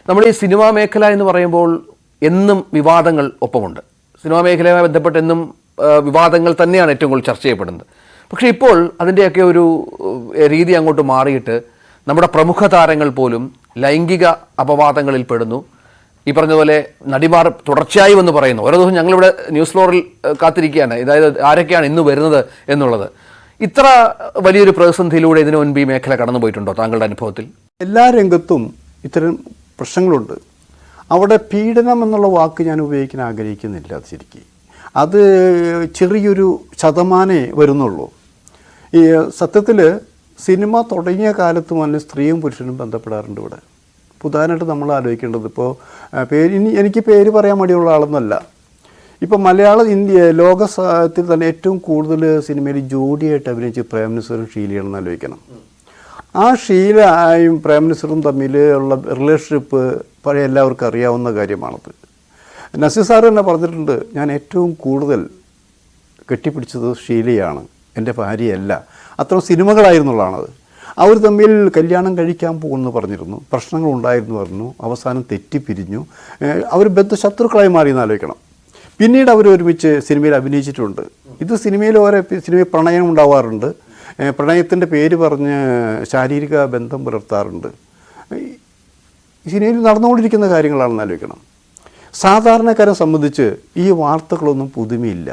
നമ്മൾ ഈ സിനിമാ മേഖല എന്ന് പറയുമ്പോൾ എന്നും വിവാദങ്ങൾ ഒപ്പമുണ്ട്. സിനിമാ മേഖലയുമായി ബന്ധപ്പെട്ട് എന്നും വിവാദങ്ങൾ തന്നെയാണ് ഏറ്റവും കൂടുതൽ ചർച്ച ചെയ്യപ്പെടുന്നത്. പക്ഷേ ഇപ്പോൾ അതിൻ്റെയൊക്കെ ഒരു രീതി അങ്ങോട്ട് മാറിയിട്ട് നമ്മുടെ പ്രമുഖ താരങ്ങൾ പോലും ലൈംഗിക അപവാദങ്ങളിൽ പെടുന്നു. ഈ പറഞ്ഞതുപോലെ നടിമാർ തുടർച്ചയായി എന്ന് പറയുന്നു. ഓരോ ദിവസം ഞങ്ങളിവിടെ ന്യൂസ് ഫ്ലോറിൽ കാത്തിരിക്കുകയാണ്, അതായത് ആരൊക്കെയാണ് ഇന്ന് വരുന്നത് എന്നുള്ളത്. ഇത്ര വലിയൊരു പ്രതിസന്ധിയിലൂടെ ഇതിനു മുൻപ് ഈ മേഖല കടന്നുപോയിട്ടുണ്ടോ താങ്കളുടെ അനുഭവത്തിൽ? എല്ലാ രംഗത്തും ഇത്തരം പ്രശ്നങ്ങളുണ്ട്. അവിടെ പീഡനം എന്നുള്ള വാക്ക് ഞാൻ ഉപയോഗിക്കാൻ ആഗ്രഹിക്കുന്നില്ല. അത് ശരിക്കും അത് ചെറിയൊരു ശതമാനേ വരുന്നുള്ളൂ. ഈ സത്യത്തിൽ സിനിമ തുടങ്ങിയ കാലത്ത് മുതൽ സ്ത്രീയും പുരുഷനും ബന്ധപ്പെടാറുണ്ട് ഇവിടെ. ഉദാഹരണമായിട്ട് നമ്മൾ ആലോചിക്കേണ്ടത് ഇപ്പോൾ എനിക്ക് പേര് പറയാൻ മടിയുള്ള ആളൊന്നുമല്ല. ഇപ്പോൾ ലോക സാഹിത്യത്തിൽ തന്നെ ഏറ്റവും കൂടുതൽ സിനിമയിൽ ജോഡിയായിട്ട് അഭിനയിച്ച് പ്രേംനസീറും ഷീലയാണെന്ന് ആലോചിക്കണം. ആ ഷീലയും പ്രേംനസീറും തമ്മിൽ ഉള്ള റിലേഷൻഷിപ്പ് പഴയ എല്ലാവർക്കും അറിയാവുന്ന കാര്യമാണത്. നസീർ സാർ തന്നെ പറഞ്ഞിട്ടുണ്ട്, ഞാൻ ഏറ്റവും കൂടുതൽ കെട്ടിപ്പിടിച്ചത് ഷീലയാണ്, എൻ്റെ ഭാര്യയല്ല. അത്ര സിനിമകളായിരുന്നുള്ളതാണത്. അവർ തമ്മിൽ കല്യാണം കഴിക്കാൻ പോകുമെന്ന് പറഞ്ഞിരുന്നു, പ്രശ്നങ്ങളുണ്ടായിരുന്നു പറഞ്ഞു, അവസാനം തെറ്റിപ്പിരിഞ്ഞു. അവർ ശത്രുക്കളായി മാറിയെന്ന് ആലോചിക്കണം. പിന്നീട് അവർ ഒരുമിച്ച് സിനിമയിൽ അഭിനയിച്ചിട്ടുണ്ട്. ഇത് സിനിമയിൽ സിനിമയിൽ പ്രണയം ഉണ്ടാവാറുണ്ട്, പ്രണയത്തിൻ്റെ പേര് പറഞ്ഞ് ശാരീരിക ബന്ധം പുലർത്താറുണ്ട്. സിനിമയിൽ നടന്നുകൊണ്ടിരിക്കുന്ന കാര്യങ്ങളാണെന്ന് ആലോചിക്കണം. സാധാരണക്കാരെ സംബന്ധിച്ച് ഈ വാർത്തകളൊന്നും പുതുമയില്ല.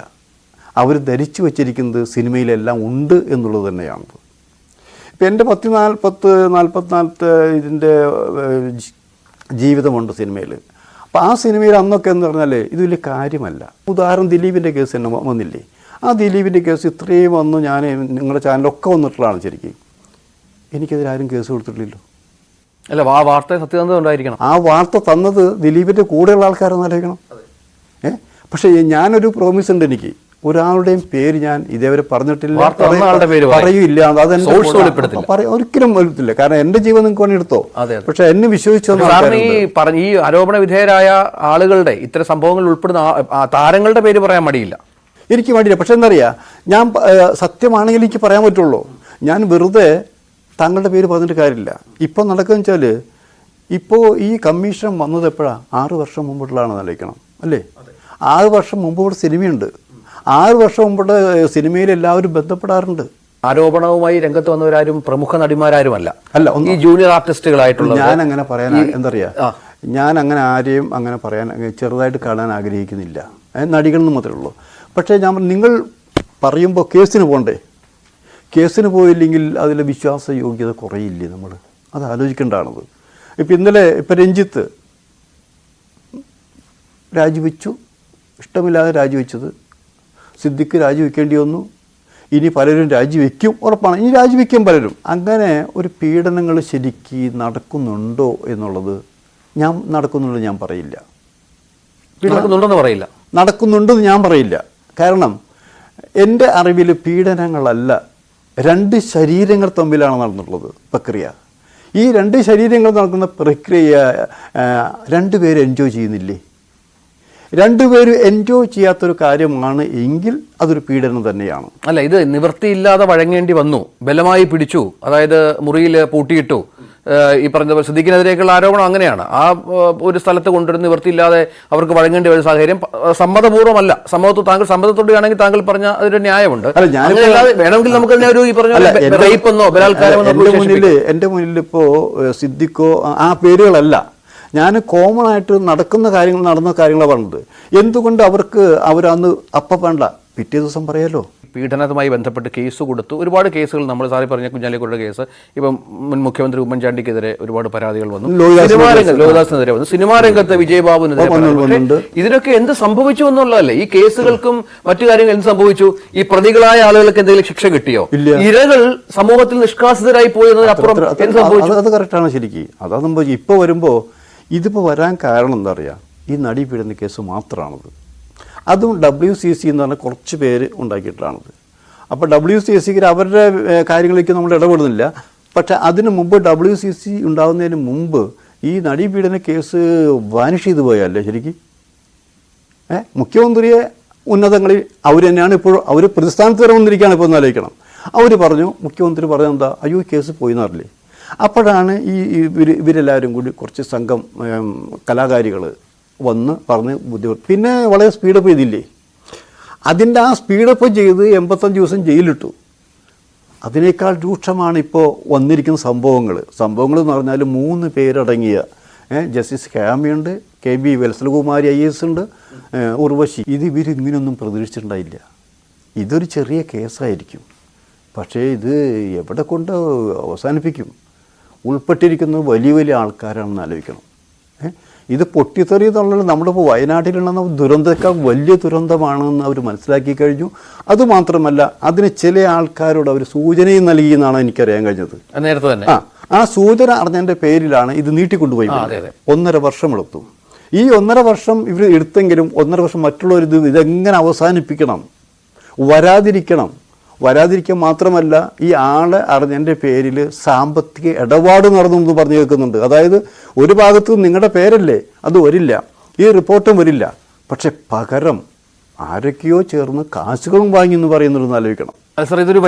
അവർ ധരിച്ചു വച്ചിരിക്കുന്നത് സിനിമയിലെല്ലാം ഉണ്ട് എന്നുള്ളത് തന്നെയാണ്. ഇപ്പം എൻ്റെ 44 ഇതിൻ്റെ ജീവിതമുണ്ട് സിനിമയിൽ. അപ്പോൾ ആ സിനിമയിൽ അന്നൊക്കെ എന്ന് പറഞ്ഞാൽ ഇത് വലിയ കാര്യമല്ല. ഉദാഹരണം ദിലീപിൻ്റെ കേസ് തന്നെ വന്നില്ലേ? ആ ദിലീപിൻ്റെ കേസ് ഇത്രയും വന്നു, ഞാൻ നിങ്ങളുടെ ചാനലൊക്കെ വന്നിട്ടുള്ളതാണ്. ശരിക്കും എനിക്കെതിരാരും കേസ് കൊടുത്തിട്ടില്ലല്ലോ. അല്ല, ആ വാർത്ത സത്യസന്ധത ഉണ്ടായിരിക്കണം. ആ വാർത്ത തന്നത് ദിലീപിൻ്റെ കൂടെയുള്ള ആൾക്കാരെന്ന് ആലോചിക്കണം. പക്ഷേ ഞാനൊരു പ്രോമിസ് ഉണ്ട്, എനിക്ക് ഒരാളുടെയും പേര് ഞാൻ ഇതേവരെ പറഞ്ഞിട്ടില്ല, പറയൂല്ല. അതെന്നെ ഒരിക്കലും വരത്തില്ല. കാരണം എൻ്റെ ജീവൻ നിങ്ങൾക്ക് വേണ്ടി എടുത്തോ. പക്ഷെ എന്നെ വിശ്വസിച്ചു ഈ ആരോപണ വിധേയരായ ആളുകളുടെ ഇത്തരം സംഭവങ്ങളിൽ ഉൾപ്പെടുന്ന താരങ്ങളുടെ പേര് പറയാൻ മടിയില്ല. എനിക്ക് മടിയില്ല. പക്ഷെ എന്താ പറയുക, ഞാൻ സത്യമാണെങ്കിൽ എനിക്ക് പറയാൻ പറ്റുള്ളൂ. ഞാൻ വെറുതെ താങ്കളുടെ പേര് പറഞ്ഞിട്ട് കാര്യമില്ല. ഇപ്പോൾ നടക്കുകയെന്ന് വെച്ചാൽ, ഇപ്പോൾ ഈ കമ്മീഷൻ വന്നത് എപ്പോഴാണ്? 6 വർഷം മുമ്പിട്ടുള്ളതാണെന്ന് ആലോചിക്കണം അല്ലേ? 6 വർഷം മുമ്പ് ഇവിടെ സിനിമയുണ്ട്. 6 വർഷം മുമ്പ് സിനിമയിൽ എല്ലാവരും ബന്ധപ്പെടാറുണ്ട്. ആരോപണവുമായി രംഗത്ത് വന്നവരാരും പ്രമുഖ നടിമാരാരുമല്ല, ഈ ജൂനിയർ ആർട്ടിസ്റ്റുകളായിട്ടുള്ള. ഞാൻ അങ്ങനെ പറയാൻ എന്താ പറയുക, ഞാൻ അങ്ങനെ ആരെയും അങ്ങനെ പറയാൻ ചെറുതായിട്ട് കാണാൻ ആഗ്രഹിക്കുന്നില്ല. നടികളെന്ന് മാത്രമേ ഉള്ളൂ. പക്ഷേ നിങ്ങൾ പറയുമ്പോൾ കേസിന് പോകണ്ടേ? കേസിന് പോയില്ലെങ്കിൽ അതിലെ വിശ്വാസയോഗ്യത കുറയില്ലേ? നമ്മൾ അത് ആലോചിക്കേണ്ടതാണത്. ഇപ്പം രഞ്ജിത്ത് രാജിവെച്ചു, ഇഷ്ടമില്ലാതെ രാജിവെച്ചത്. സിദ്ദിഖ് രാജിവെക്കേണ്ടി വന്നു. ഇനി പലരും രാജിവെക്കും, ഉറപ്പാണ്. ഇനി രാജിവെക്കും പലരും. അങ്ങനെ ഒരു പീഡനങ്ങൾ ശരിക്ക് നടക്കുന്നുണ്ടോ എന്നുള്ളത് നടക്കുന്നുണ്ടെന്ന് ഞാൻ പറയില്ല. നടക്കുന്നുണ്ടെന്ന് ഞാൻ പറയില്ല. കാരണം എൻ്റെ അറിവിൽ പീഡനങ്ങളല്ല, 2 ശരീരങ്ങൾ തമ്മിലാണ് നടന്നിട്ടുള്ളത് പ്രക്രിയ. ഈ 2 ശരീരങ്ങൾ നടക്കുന്ന പ്രക്രിയ 2 പേര് എൻജോയ് ചെയ്യുന്നില്ലേ? 2 പേര് എൻജോയ് ചെയ്യാത്തൊരു കാര്യമാണ് എങ്കിൽ അതൊരു പീഡനം തന്നെയാണ്. അല്ല, ഇത് നിവൃത്തിയില്ലാതെ വഴങ്ങേണ്ടി വന്നു, ബലമായി പിടിച്ചു, അതായത് മുറിയിൽ പൂട്ടിയിട്ടു. ഈ പറഞ്ഞ സിദ്ദിഖിനെതിരെയൊക്കെയുള്ള ആരോപണം അങ്ങനെയാണ്. ആ ഒരു സ്ഥലത്ത് കൊണ്ടുവരുന്ന നിവൃത്തിയില്ലാതെ അവർക്ക് വഴങ്ങേണ്ടി വരുന്ന സാഹചര്യം സമ്മതപൂർവ്വമല്ല. താങ്കൾ സമ്മതത്തോടെയാണെങ്കിൽ താങ്കൾ പറഞ്ഞ അതൊരു ന്യായമുണ്ട്. വേണമെങ്കിൽ നമുക്ക് ഈ പറഞ്ഞ റേപ്പെന്നോ ബലാത്കാരമെന്നോ. എൻ്റെ മുന്നിൽ ഇപ്പോൾ സിദ്ദിഖോ ആ പേരുകളല്ല, ഞാൻ കോമൺ ആയിട്ട് നടന്ന കാര്യങ്ങളാണ് പറഞ്ഞത്. എന്തുകൊണ്ട് അവരന്ന് വേണ്ട, പിറ്റേ ദിവസം പറയാലോ. പീഡനവുമായി ബന്ധപ്പെട്ട് കേസ് കൊടുത്തു. ഒരുപാട് കേസുകൾ, നമ്മൾ സാറി പറഞ്ഞ കുഞ്ഞാലിക്കുട്ടിയുടെ കേസ്, ഇപ്പം മുൻ മുഖ്യമന്ത്രി ഉമ്മൻചാണ്ടിക്കെതിരെ ഒരുപാട് പരാതികൾ വന്നു, ലോഹിദാസിനെതിരെ വന്നു, സിനിമാ രംഗത്ത് വിജയബാബുവിനെതിരെ. ഇതിനൊക്കെ എന്ത് സംഭവിച്ചു എന്നുള്ളതല്ലേ? ഈ കേസുകൾക്കും മറ്റു കാര്യങ്ങൾ എന്ത് സംഭവിച്ചു? ഈ പ്രതികളായ ആളുകൾക്ക് എന്തെങ്കിലും ശിക്ഷ കിട്ടിയോ? ഇരകൾ സമൂഹത്തിൽ നിഷ്കാസിതരായി പോയതിനപ്പുറം എന്ത് സംഭവിച്ചു? അത് കറക്റ്റാണ് ശരിക്കും. അതാ സംഭവിച്ചു. ഇപ്പോൾ വരുമ്പോൾ ഇതിപ്പോൾ വരാൻ കാരണം എന്താ പറയുക, ഈ നടി പീഡന കേസ് മാത്രമാണത്. അതും WCC എന്ന് പറഞ്ഞാൽ കുറച്ച് പേര് ഉണ്ടാക്കിയിട്ടാണത്. അപ്പോൾ WCCക്ക് അവരുടെ കാര്യങ്ങളിലേക്ക് നമ്മൾ ഇടപെടുന്നില്ല. പക്ഷെ അതിന് മുമ്പ് WCC ഉണ്ടാകുന്നതിന് മുമ്പ് ഈ നടിപീഡന കേസ് വാനിഷ് ചെയ്തു പോയല്ലേ ശരിക്കും? മുഖ്യമന്ത്രിയെ ഉന്നതങ്ങളിൽ അവർ തന്നെയാണ് ഇപ്പോഴും, അവർ പ്രതിസ്ഥാനത്ത് വരെ വന്നിരിക്കുകയാണ് ഇപ്പോൾ. ഒന്ന് ആലോചിക്കണം. അവർ പറഞ്ഞു, മുഖ്യമന്ത്രി പറഞ്ഞത് എന്താ, അയ്യോ കേസ് പോയി എന്നറിയില്ലേ? അപ്പോഴാണ് ഇവരെല്ലാവരും കൂടി കുറച്ച് സംഘം കലാകാരികൾ വന്ന് പറഞ്ഞ് ബുദ്ധിമുട്ട്. പിന്നെ വളരെ സ്പീഡപ്പ് ചെയ്തില്ലേ, അതിൻ്റെ ആ സ്പീഡപ്പ് ചെയ്ത് 85 ദിവസം ജയിലിട്ടു. അതിനേക്കാൾ രൂക്ഷമാണ് ഇപ്പോൾ വന്നിരിക്കുന്ന സംഭവങ്ങൾ എന്ന് പറഞ്ഞാൽ 3 പേരടങ്ങിയ ജസ്റ്റിസ് ഹേമയുണ്ട്, KB വത്സലകുമാരി IAS ഉണ്ട്, ഉർവശി. ഇവരിങ്ങനെയൊന്നും പ്രതീക്ഷിച്ചിട്ടുണ്ടായില്ല. ഇതൊരു ചെറിയ കേസായിരിക്കും, പക്ഷേ ഇത് എവിടെ കൊണ്ട് അവസാനിപ്പിക്കും? ഉൾപ്പെട്ടിരിക്കുന്നത് വലിയ വലിയ ആൾക്കാരാണെന്ന് ആലോചിക്കണം. ഇത് പൊട്ടിത്തെറി എന്നുള്ളത് നമ്മളിപ്പോൾ വയനാട്ടിലുള്ള ദുരന്തത്തേക്കാൾ വലിയ ദുരന്തമാണെന്ന് അവർ മനസ്സിലാക്കി കഴിഞ്ഞു. അതുമാത്രമല്ല, അതിന് ചില ആൾക്കാരോട് അവർ സൂചനയും നൽകി എന്നാണ് എനിക്കറിയാൻ കഴിഞ്ഞത്. നേരത്തെ തന്നെ ആ സൂചന അറിഞ്ഞതിൻ്റെ പേരിലാണ് ഇത് നീട്ടിക്കൊണ്ടുപോയി. 1.5 വർഷം എടുത്തു. ഈ 1.5 വർഷം ഇവർ എടുത്തെങ്കിലും 1.5 വർഷം മറ്റുള്ളവർ ഇതെങ്ങനെ അവസാനിപ്പിക്കണം, വരാതിരിക്കാൻ മാത്രമല്ല ഈ ആളെ അറിഞ്ഞതിൻ്റെ പേരിൽ സാമ്പത്തിക ഇടപാട് നടന്നു എന്ന് പറഞ്ഞു കേൾക്കുന്നുണ്ട്. അതായത് ഒരു ഭാഗത്ത് നിങ്ങളുടെ പേരല്ലേ, അത് വരില്ല, ഈ റിപ്പോർട്ടും വരില്ല, പക്ഷെ പകരം ആരൊക്കെയോ ചേർന്ന് കാശുകളും വാങ്ങി എന്ന് പറയുന്നുണ്ടെന്ന് ആലോചിക്കണം. സാർ, ഇതൊരു